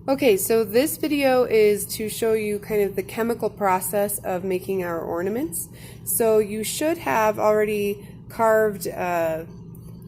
Okay, so this video is to show you kind of the chemical process of making our ornaments. So you should have already carved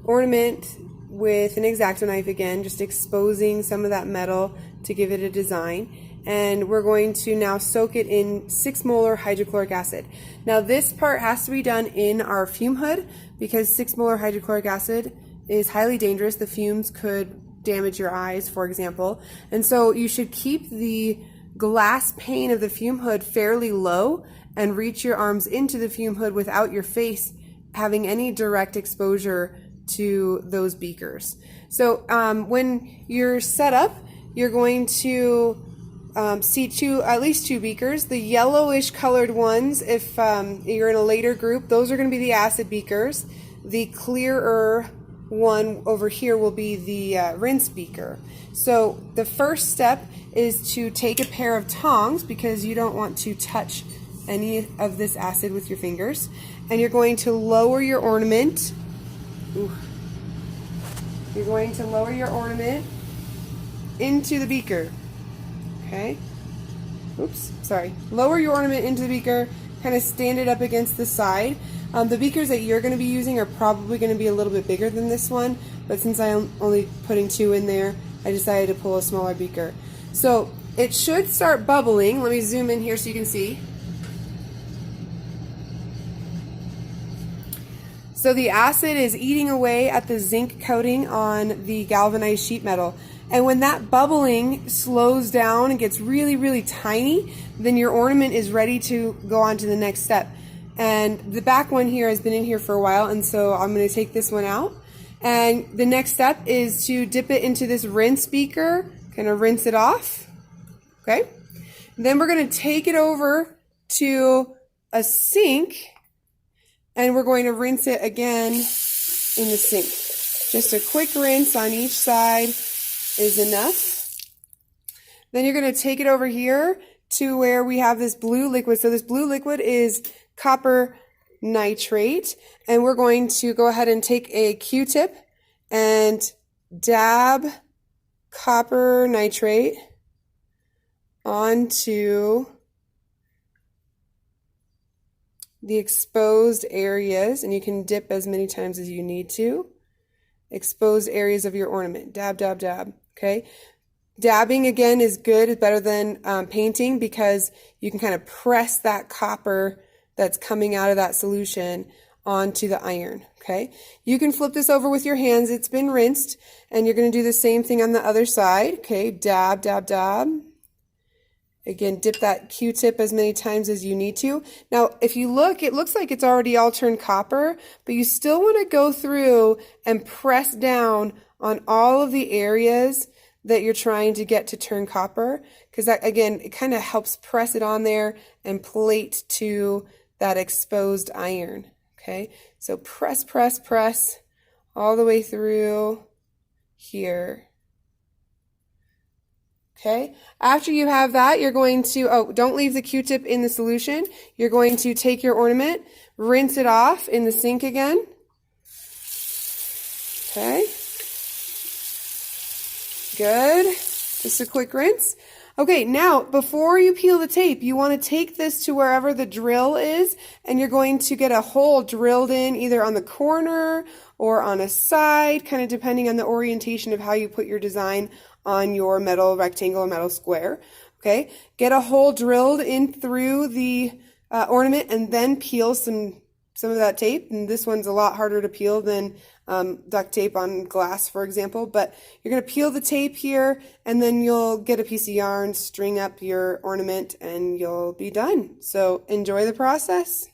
ornament with an X-Acto knife again, just exposing some of that metal to give it a design. And we're going to now soak it in 6 molar hydrochloric acid. Now this part has to be done in our fume hood because 6 molar hydrochloric acid is highly dangerous. The fumes could damage your eyes, for example. And so you should keep the glass pane of the fume hood fairly low and reach your arms into the fume hood without your face having any direct exposure to those beakers. So when you're set up, you're going to see at least two beakers. The yellowish colored ones, if you're in a later group, those are going to be the acid beakers. The clearer one over here will be the rinse beaker. So the first step is to take a pair of tongs, because you don't want to touch any of this acid with your fingers, and you're going to lower your ornament. Ooh. You're going to lower your ornament into the beaker. Okay. Oops, sorry. Lower your ornament into the beaker, kind of stand it up against the side. The beakers that you're going to be using are probably going to be a little bit bigger than this one, but since I'm only putting 2 in there, I decided to pull a smaller beaker. So it should start bubbling. Let me zoom in here so you can see. So the acid is eating away at the zinc coating on the galvanized sheet metal. And when that bubbling slows down and gets really, really tiny, then your ornament is ready to go on to the next step. And the back one here has been in here for a while, and so I'm going to take this one out. And the next step is to dip it into this rinse beaker, kind of rinse it off. Okay? Then we're going to take it over to a sink, and we're going to rinse it again in the sink. Just a quick rinse on each side is enough. Then you're going to take it over here to where we have this blue liquid. So this blue liquid is copper nitrate, and we're going to go ahead and take a Q-tip and dab copper nitrate onto the exposed areas, and you can dip as many times as you need to. Exposed areas of your ornament. Dab, dab, dab. Okay? Dabbing, again, is good. It's better than painting, because you can kind of press that copper that's coming out of that solution onto the iron. Okay? You can flip this over with your hands. It's been rinsed, and you're going to do the same thing on the other side. Okay? Dab, dab, dab. Again, dip that Q-tip as many times as you need to. Now, if you look, it looks like it's already all turned copper, but you still want to go through and press down on all of the areas that you're trying to get to turn copper, because that, again, it kind of helps press it on there and plate to that exposed iron. Okay, so press, press, press all the way through here. Okay, after you have that, you're going to, don't leave the Q-tip in the solution. You're going to take your ornament, rinse it off in the sink again. Okay. Good. Just a quick rinse. Okay, now, before you peel the tape, you want to take this to wherever the drill is, and you're going to get a hole drilled in either on the corner or on a side, kind of depending on the orientation of how you put your design on your metal rectangle or metal square. Okay, get a hole drilled in through the ornament, and then peel some of that tape. And this one's a lot harder to peel than duct tape on glass, for example. But you're going to peel the tape here, and then you'll get a piece of yarn, string up your ornament, and you'll be done. So enjoy the process.